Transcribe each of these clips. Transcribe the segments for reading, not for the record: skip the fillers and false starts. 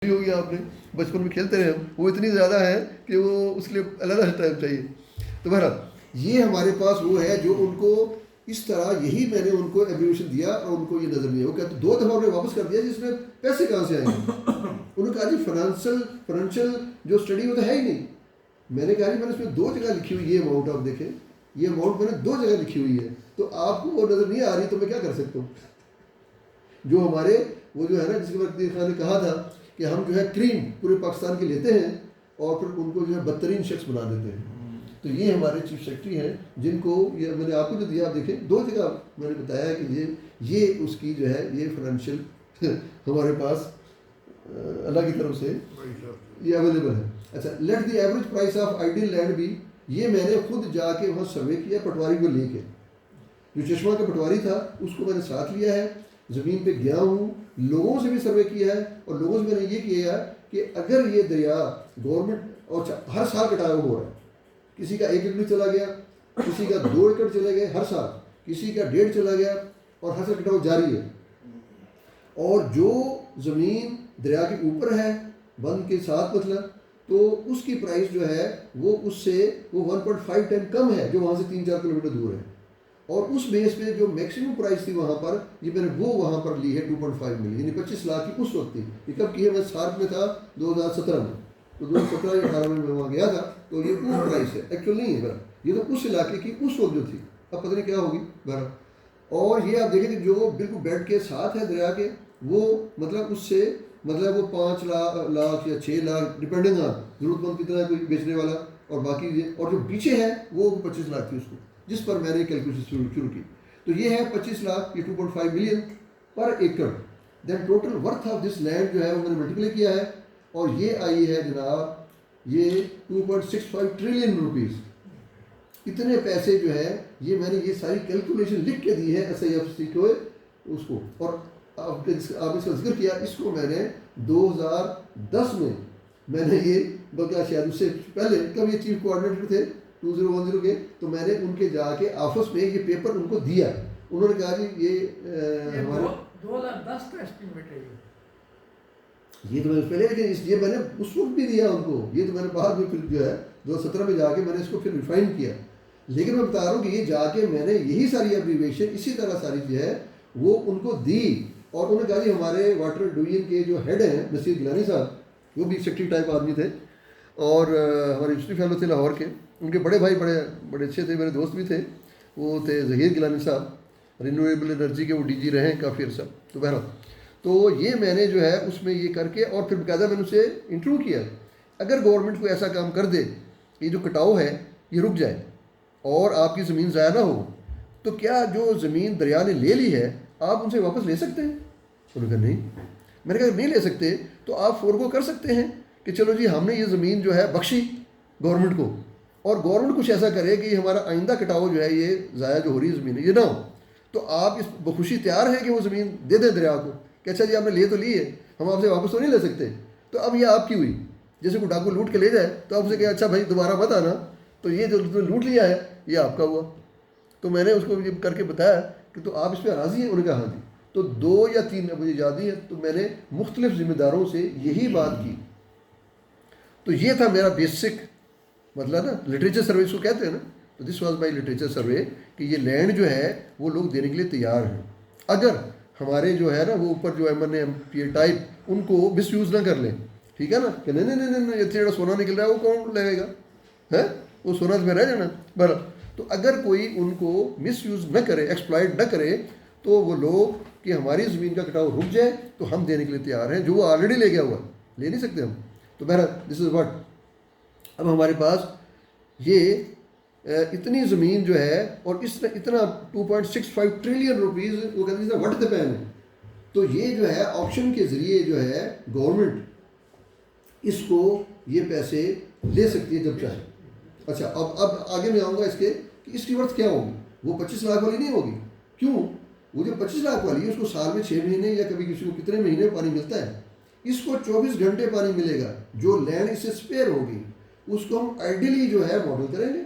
होगी आपने बचपन में खेलते रहे हम, वो इतनी ज़्यादा है कि वो उसके लिए अलग टाइम चाहिए। तो बहरहाल ये हमारे पास वो है जो उनको इस तरह, यही मैंने उनको एब्रीविएशन दिया और उनको ये नज़र नहीं है। वो कहते 2 दफ़ा उन्हें वापस कर दिया जिसमें पैसे कहाँ से आएंगे। उन्होंने कहा जी फाइनेंशियल जो स्टडी वो तो है ही नहीं। मैंने कहा जी मैंने इसमें 2 जगह लिखी हुई, ये अमाउंट आप देखें, ये अमाउंट मैंने 2 जगह लिखी हुई है, तो आपको वो नज़र नहीं आ रही तो मैं क्या कर सकता हूँ। जो हमारे वो जो है ना, जिसके बाद खान ने कहा था कि हम जो है क्रीम पूरे पाकिस्तान के लेते हैं और फिर उनको जो है बदतरीन शख्स बना देते हैं। तो ये हमारे चीफ सेक्रेटरी हैं जिनको ये मैंने आपको जो दिया, आप देखें 2 जगह मैंने बताया कि ये उसकी जो है ये फाइनेंशियल हमारे पास अल्लाह की तरफ से ये अवेलेबल है। अच्छा, let the average price of ideal land भी, ये मैंने खुद जाके वहाँ सर्वे किया पटवारी को लेके, जो चश्मा का पटवारी था उसको मैंने साथ लिया है, ज़मीन पे गया हूँ, लोगों से भी सर्वे किया है और लोगों से मैंने ये किया है कि अगर ये दरिया गवर्नमेंट और हर साल कटाव हो रहा है, किसी का 1 एकड़ चला गया, किसी का 2 एकड़ चले गए हर साल, किसी का 1.5 चला गया और हर साल कटाव जारी है। और जो ज़मीन दरिया के ऊपर है बंद के साथ मतलब, तो उसकी प्राइस जो है वो उससे वो 1.5 टाइम कम है जो वहाँ से 3-4 किलोमीटर दूर है। और उस बेस पे जो मैक्सिमम प्राइस थी वहाँ पर, ये मैंने वो वहाँ पर ली है 2.5 मिलियन, यानी 25 लाख की उस वक्त थी। ये कब की है, मैं सार्क में था 2017 में, तो 2017 या 18 में मैं वहाँ गया था, तो ये वो प्राइस है, एक्चुअल नहीं है बरा, ये तो उस इलाके की उस वक्त जो थी, अब पता नहीं क्या होगी बरा। और ये आप देखें कि जो बिल्कुल बेड के साथ है दरिया के, वो मतलब उससे मतलब वो 5 लाख या 6 लाख डिपेंडिंग ऑन ज़रूरतमंद कितना है कोई बेचने वाला, और बाकी ये और जो पीछे है वो 25 लाख थी उसको, जिस पर मैंने कैलकुलेशन शुरू की। तो ये है 25 लाख, ये 2.5 मिलियन पर एकड़। Then total worth of this land जो है वो मैंने मल्टीप्लाई किया है और ये आई है जनाब ये 2.65 ट्रिलियन रुपीज़। इतने पैसे जो है ये मैंने ये सारी कैलकुलेशन लिख के दी है SIFC को उसको। और आप इसका जिक्र किया, इसको मैंने 2010 में मैंने ये, बल्कि शायद उससे पहले कब ये चीफ कोऑर्डिनेटर थे 2010 के, तो मैंने उनके जाके ऑफिस में ये पेपर उनको दिया। उन्होंने कहा जी ये हमारे 2010 का एस्टिमेट है ये तो मैंने पहले, लेकिन ये मैंने उस वक्त भी दिया उनको, ये तो मैंने बाद में फिर जो है 2017 में जाके मैंने इसको फिर रिफाइन किया। लेकिन मैं बता रहा हूँ कि ये जाके मैंने यही सारी एब्रीविएशन इसी तरह सारी जो है वो उनको दी। और उन्होंने कहा जी हमारे वाटर डिवीजन के जो हेड हैं नसीर गिलानी साहब, वो भी सेक्रेटरी टाइप आदमी थे और हमारे यूनिवर्सिटी फेलो थे लाहौर के, उनके बड़े भाई बड़े अच्छे थे, मेरे दोस्त भी थे, वो थे ज़हीर गिलानी साहब, रिन्यूएबल एनर्जी के वो DG रहे हैं काफ़ी अर्सा। तो बहरहाल तो ये मैंने जो है उसमें ये करके और फिर बाकायदा मैंने उसे इंटरव्यू किया, अगर गवर्नमेंट को ऐसा काम कर दे, ये जो कटाव है ये रुक जाए और आपकी ज़मीन ज़ाया ना हो, तो क्या जो ज़मीन दरिया ने ले ली है आप उनसे वापस ले सकते हैं। उन्होंने कहा नहीं। मैंने कहा नहीं ले सकते तो आप फोरगो कर सकते हैं कि चलो जी हमने ये ज़मीन जो है बख्शी गवर्नमेंट को, और गवर्नमेंट कुछ ऐसा करे कि हमारा आइंदा कटाव जो है ये ज़ाया जो हो रही ज़मीन है ये ना हो, तो आप इस बखुशी तैयार हैं कि वो ज़मीन दे दें दरिया को कि अच्छा जी आपने ले तो ली है, हम आपसे वापस तो नहीं ले सकते, तो अब ये आपकी हुई। जैसे कोई डाकू लूट के ले जाए तो आपसे कहे अच्छा भाई दोबारा मत आना, तो ये जो तुमने लूट लिया है ये आपका हुआ। तो मैंने उसको ये करके बताया कि तो आप इस पर राज़ी हैं। उन्होंने कहा हाँ जी। तो 2 या 3 मुझे याद नहीं है, तो मैंने मुख्तलिफ ज़िम्मेदारों से यही बात की। तो ये था मेरा बेसिक मतलब ना, लिटरेचर सर्वे इसको कहते हैं ना, तो दिस वाज माय लिटरेचर सर्वे कि ये लैंड जो है वो लोग देने के लिए तैयार हैं, अगर हमारे जो है ना वो ऊपर जो MNA टाइप उनको मिस यूज़ ना कर लें, ठीक है ना, कि नहीं नहीं नहीं नहीं इतना सोना निकल रहा है वो कौन लगेगा है, वो सोना में रह जाना बरा। तो अगर कोई उनको मिस यूज़ न करे, एक्सप्लॉइट न करे, तो वो लोग कि हमारी ज़मीन का कटाव रुक जाए तो हम देने के लिए तैयार हैं, जो वो ऑलरेडी ले गया हुआ ले नहीं सकते हम। तो बहरहाल दिस इज़ व्हाट, अब हमारे पास ये इतनी ज़मीन जो है और इस इतना 2.65 ट्रिलियन रुपीज़ वो कहते हैं व्हाट द पैन है। तो ये जो है ऑप्शन के ज़रिए जो है गवर्नमेंट इसको ये पैसे ले सकती है जब चाहे। अच्छा, अब आगे मैं आऊँगा इसके कि इसकी वर्थ क्या होगी। वो 25 लाख वाली नहीं होगी। क्यों? वो जो 25 लाख वाली है उसको साल में 6 महीने या कभी किसी को कितने महीने पानी मिलता है, इसको 24 घंटे पानी मिलेगा। जो लैंड इससे स्पेयर होगी उसको हम आइडियली जो है मॉडल करेंगे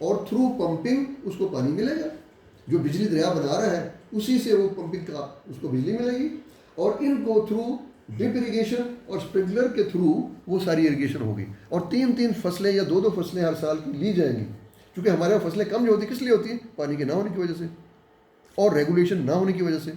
और थ्रू पंपिंग उसको पानी मिलेगा। जो बिजली दरिया बना रहा है उसी से वो पंपिंग का उसको बिजली मिलेगी और इनको थ्रू ड्रिप इरिगेशन और स्प्रिंकलर के थ्रू वो सारी इरिगेशन होगी। और 3-3 फसलें या 2-2 फसलें हर साल की ली जाएंगी, क्योंकि हमारे यहाँ फसलें कम जो होती किस लिए होती हैं? पानी के ना होने की वजह से और रेगुलेशन ना होने की वजह से।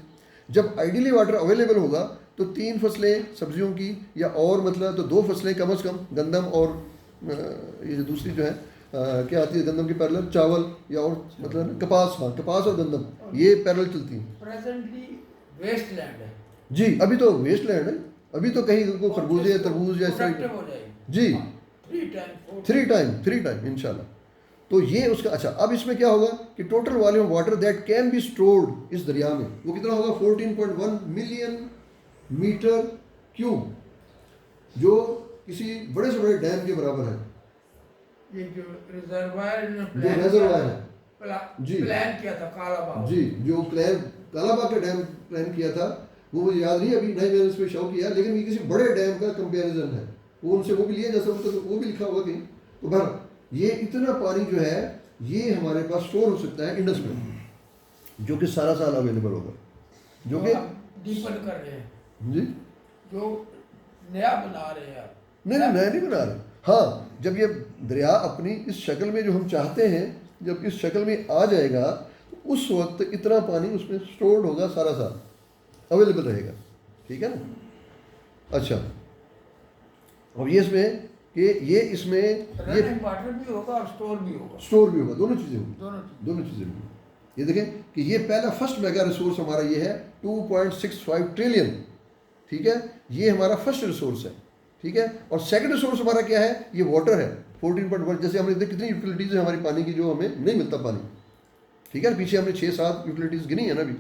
जब आइडियली वाटर अवेलेबल होगा तो 3 फसलें सब्जियों की या और मतलब तो 2 फसलें कम से कम गंदम और ये जो दूसरी जो है क्या आती है गंदम की पैरेलल, चावल या और मतलब ना, कपास, हाँ कपास और गंदम ये पैरेलल चलती हैं। प्रेजेंटली वेस्ट लैंड है, जी अभी तो वेस्ट लैंड है, अभी तो कहीं को खरबूजे तरबूज या इस तरह प्रोडक्टिव हो जाएगी जी 3 टाइम इंशाल्लाह। तो ये उसका अच्छा। अब इसमें क्या होगा कि total volume water that can be stored इस दरिया में वो कितना होगा? 14.1 मिलियन मीटर क्यूब, जो किसी बड़े से बड़े डैम के बराबर है। ये जो रिजर्वायर जो रिजर्वायर है जी, प्लान किया था कालाबाग जी, जो प्लान कालाबाग का डैम प्लान किया था वो मुझे याद नहीं अभी, नहीं मैंने उस पर शो किया, लेकिन ये किसी बड़े डैम का कंपेरिजन है, वो उनसे वो भी लिया जैसे उनका वो भी लिखा होगा कहीं। तो बहर ये इतना पानी जो है ये हमारे पास स्टोर हो सकता है इंडस में, जो कि सारा साल अवेलेबल होगा, जो कि डीपन कर रहे हैं जी जो नया बना रहे हैं। नहीं नया नहीं बना रहे। हाँ जब ये दरिया अपनी इस शक्ल में जो हम चाहते हैं जब इस शक्ल में आ जाएगा तो उस वक्त इतना पानी उसमें स्टोर्ड होगा, सारा साल अवेलेबल रहेगा, ठीक है ना। अच्छा अब ये इसमें कि ये इसमें ये वाटर भी होगा और स्टोर भी होगा, दोनों चीज़ें होंगी, दोनों चीज़ें होंगी। ये देखें कि ये पहला फर्स्ट मेगा रिसोर्स हमारा ये है 2.65 ट्रिलियन, ठीक है, ये हमारा फर्स्ट रिसोर्स है, ठीक है। और सेकंड रिसोर्स हमारा क्या है? ये वाटर है 14.1। जैसे हमने देखा कितनी यूटिलिटीज़ है हमारी पानी की जो हमें नहीं मिलता पानी, ठीक है, पीछे हमने 6-7 यूटिलिटीज़ गिनी है ना अभी,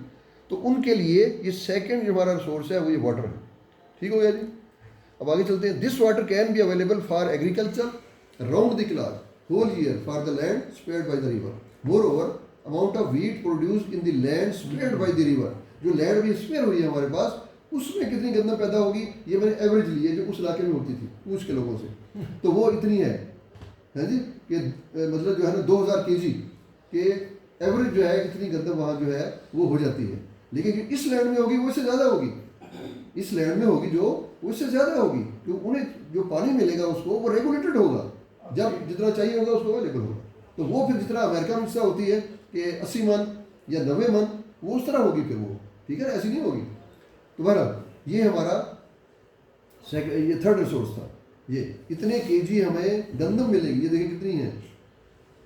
तो उनके लिए ये सेकंड जो हमारा रिसोर्स है वो ये वाटर है, ठीक हो गया जी। अब आगे चलते हैं। This water can be available for agriculture round the clock whole year for the land spread by the river. More over amount of wheat produce in the land spread by the river, जो land भी spread हुई है हमारे पास उसमें कितनी गंदम पैदा होगी ये मैंने एवरेज ली है जो उस इलाके में होती थी पूछ के लोगों से, तो वो इतनी है जी कि मतलब जो है ना 2000 kg के एवरेज जो है इतनी गंदम वहाँ जो है वो हो जाती है। लेकिन इस लैंड में होगी वो इससे ज़्यादा होगी, इस लैंड में होगी जो उससे ज़्यादा होगी, तो उन्हें जो पानी मिलेगा उसको वो रेगुलेटेड होगा, जब जितना चाहिए होगा उसको अवेलेबल होगा। तो वो फिर जितना अमेरिका में हिस्सा होती है कि 80 मन या 90 मन वो उस तरह होगी फिर वो, ठीक है ना, ऐसी नहीं होगी। तो बहरहाल ये हमारा ये थर्ड रिसोर्स था। ये इतने केजी हमें गंदम मिलेगी, ये देखिए कितनी है,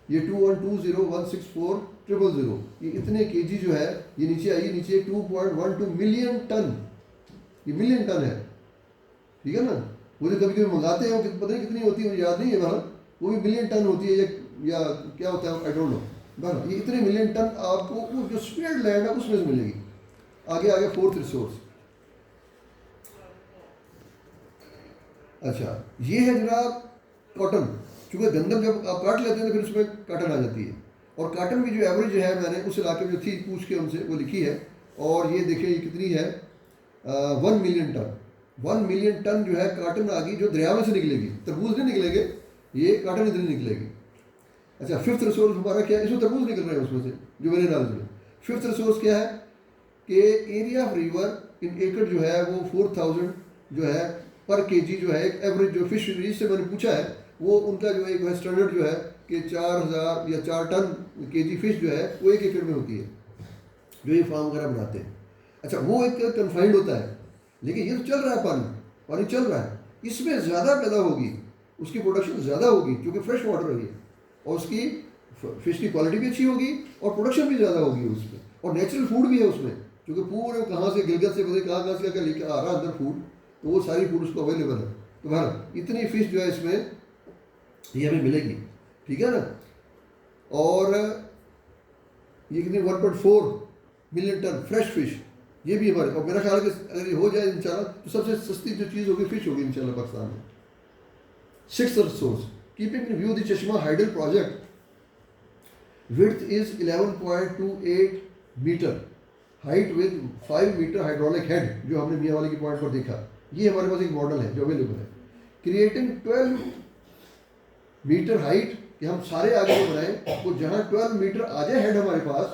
ये 2120164,000, ये इतने केजी जो है ये नीचे आइए, नीचे 2.12 मिलियन टन, ये मिलियन टन है, ठीक है ना। वो जो कभी कभी मंगाते हैं वो पता नहीं कितनी होती है मुझे याद नहीं है, बहरहाल वो भी मिलियन टन होती है या क्या होता है आई डोंट नो। बहरहाल ये इतने मिलियन टन आपको वो जो स्पेयर्ड लैंड है उसमें से मिलेगी। आगे फोर्थ रिसोर्स। अच्छा ये है जनाब कॉटन, क्योंकि गंदम जब आप काट लेते हैं तो फिर उसमें काटन आ जाती है, और काटन की जो एवरेज है मैंने उस इलाके में जो थी पूछ के उनसे वो लिखी है, और ये देखिए ये कितनी है 1 मिलियन टन। 1 मिलियन टन जो है काटन आ गई जो दरिया में से निकलेगी, तरबूज नहीं निकलेंगे, ये काटन इतनी निकलेगी। अच्छा फिफ्थ रिसोर्स हमारा क्या है, इसमें तरबूज निकल रहे हैं उसमें से जो मेरे नॉलेज में। फिफ्थ रिसोर्स क्या है कि एरिया ऑफ रिवर इन एकड़ जो है वो 4000 जो है पर केजी जो है एक एवरेज जो फिश से मैंने पूछा है वो उनका जो एक स्टैंडर्ड जो है कि 4000 या 4 टन केजी फिश जो है वो 1 एकड़ में होती है जो ये फार्म वगैरह बनाते हैं। अच्छा वो एक कन्फाइंड होता है, लेकिन ये तो चल रहा है, पानी चल रहा है, इसमें ज़्यादा पैदा होगी, उसकी प्रोडक्शन ज़्यादा होगी क्योंकि फ्रेश वाटर है और उसकी फिश की क्वालिटी भी अच्छी होगी और प्रोडक्शन भी ज़्यादा होगी उसमें, और नेचुरल फूड भी है उसमें, क्योंकि पूरे कहाँ से गिलगत से पता कहाँ से क्या लेके आ रहा है अंदर फूड, तो वो सारी फूड उसको अवेलेबल है। तो बहर इतनी फिश जो है इसमें ये हमें मिलेगी, ठीक है ना। और ये कितनी 1.4 मिलियन टन फ्रेश फिश ये भी हमारे, और मेरा ख्याल है कि अगर ये हो जाए इंशाल्लाह तो सबसे सस्ती जो चीज़ होगी फिश होगी इंशाल्लाह पाकिस्तान में। Sixth resource keeping in view the Chashma hydel project, width is 11.28 metre, height with 5 metre hydraulic head, जो हमने मियाँ वाली की पॉइंट पर देखा, ये हमारे पास एक मॉडल है जो अवेलेबल है। क्रिएटिंग 12 मीटर हाइट, कि हम सारे आगे को बनाएं तो जहाँ 12 मीटर आ जाए हेड हमारे पास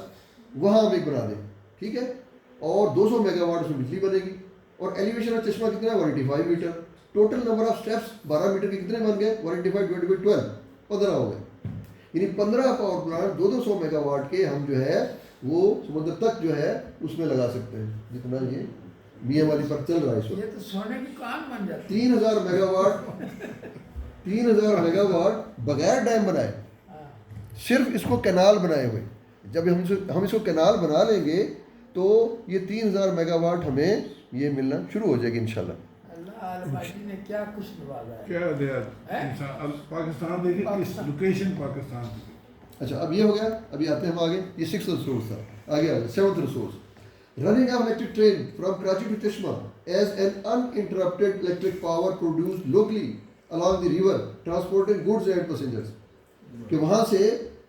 वहाँ हम एक बना दें, ठीक है, और 200 मेगावाट उसमें बिजली बनेगी और एलिवेशन ऑफ चश्मा कितना है 185 metre. Total number of steps 12 metre के कितने बन गए 185 डिवाइडेड बाई 12 15 हो गए। यानी 15 पावर प्लांट 200 मेगावाट के हम जो है वो समुद्र तक जो है उसमें लगा सकते हैं, जितना ये मियाँ वाली पर चल रहा है इस ये वक्त। तो सोने की कान बन जाती 3000 मेगावाट 3000 मेगावाट बगैर डैम बनाए, हाँ। सिर्फ इसको कैनाल बनाए हुए। जब हम इसको कैनाल बना लेंगे तो ये 3000 मेगावाट हमें ये मिलना शुरू हो जाएगी इंशाल्लाह। अल्लाह अलमाइटी ने क्या कुछ निवाजा है। क्या दिया हैं? इंसान अब पाकिस्तान देखिए किस पाकिस्तान। लोकेशन पाकिस्तान की। अच्छा अब ये हो गया, अभी आते हैं हम आगे। ये 6th रिसोर्स था, आगे आ गया 7th resource. Running of electric train from Karachi to Chashma as an uninterrupted electric power produced locally along the river transporting goods and passengers. कि वहाँ से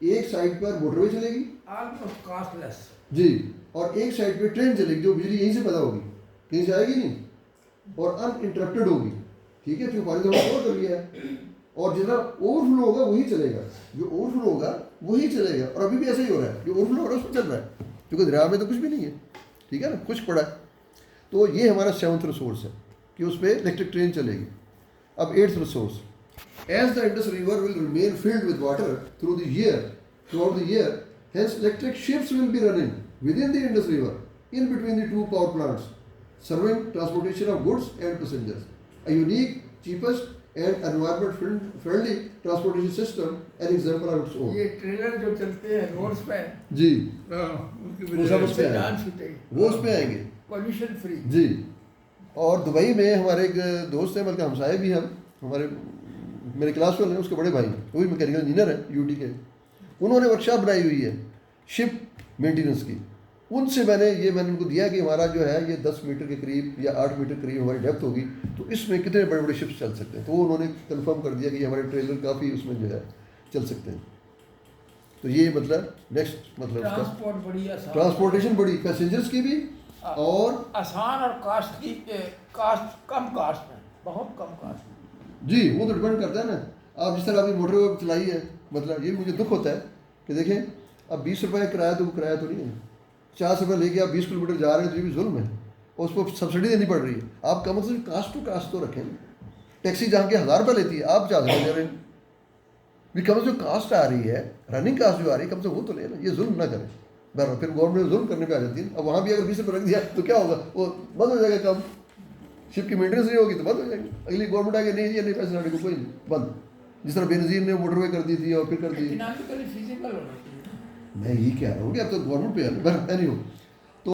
एक साइड पर मोटरवे चलेगी ऑलमोस्ट कॉस्टलेस। जी, और एक साइड पे ट्रेन चलेगी जो बिजली यहीं से पैदा होगी, कहीं से आएगी नहीं, और अनइंटरप्टेड होगी। ठीक है, क्योंकि पानी तो हमने ओवर कर लिया है, और जितना ओवरफ्लो होगा वही चलेगा, जो ओवरफ्लो होगा वही चलेगा। और अभी भी ऐसा ही हो रहा है, जो ओवरफ्लो हो रहा है उसमें चल रहा है, क्योंकि दरिया में तो कुछ भी नहीं है। ठीक है ना, कुछ पड़ा है। तो ये हमारा 7th रिसोर्स है कि उस पर इलेक्ट्रिक ट्रेन चलेगी। अब 8th resource, as the Indus river will remain filled with water through the year throughout the year, hence electric ships will be running within the Indus River in between the two power plants, serving transportation of goods and passengers. A unique, cheapest and environment-friendly transportation system, an example of its own. ये trailer जो चलते हैं roads पे जी, उसकी वो सब वजह उस पे जान आएंगे, छूटेगी, वो उस पे आएंगे पॉल्यूशन फ्री। जी। और दुबई में हमारे एक दोस्त हैं, बल्कि हमसाए भी हम, हमारे मेरे क्लास वाले हैं, उसके बड़े भाई, वो भी मैकेनिकल इंजीनियर है यूटी के। उन्होंने वर्कशॉप बनाई हुई है शिप मेंटेनेंस की। उनसे मैंने उनको दिया कि हमारा जो है ये 10 मीटर के करीब या 8 मीटर करीब हमारी डेप्थ होगी, तो इसमें कितने बड़े बड़े शिप्स चल सकते हैं। तो उन्होंने कंफर्म कर दिया कि हमारे ट्रेलर काफ़ी उसमें जो है चल सकते हैं। तो ये मतलब नेक्स्ट मतलब ट्रांसपोर्ट बड़ी आसान, ट्रांसपोर्टेशन बड़ी, पैसेंजर्स की भी और आसान और कास्ट की कास्ट कम कास्ट में, बहुत कम कास्ट में। जी, वो तो डिपेंड करता है ना। आप जिस तरह अभी मोटरवे चलाई है, मतलब ये मुझे दुख होता है कि देखें अब 20 रुपये किराया तो किराया तो नहीं है, 50 रुपये लेके आप 20 किलोमीटर जा रहे हैं तो ये भी जुल्म है, और उसको सब्सिडी देनी पड़ रही है। आप कम से कम कास्ट टू कास्ट तो रखें। टैक्सी जहाँ के 1000 रुपये लेती है आप 400 रुपये ले रहे हैं, भी कम से कम कास्ट आ रही है, रनिंग कास्ट जो आ रही है कम से कम वो तो ले ना, ये जुल्म ना करें। बराबर फिर गवर्नमेंट जुल्म करने पे आ जाती है। अब वहाँ भी अगर 20 रुपये रख दिया तो क्या होगा, वो बंद हो जाएगा काम, शिप की मेंटेनेंस नहीं होगी तो बंद हो जाएगी। अगली गवर्नमेंट आगे नहीं, ये नहीं पैसे लाने को कोई नहीं, बंद। जिस तरह बेनज़ीर ने मोटरवे कर दी थी और फिर कर दी। इकोनॉमिकली फिजिबल होना चाहिए। मैं यही कह रहा हूँ कि अब तो गवर्नमेंट पे है। एनी हो,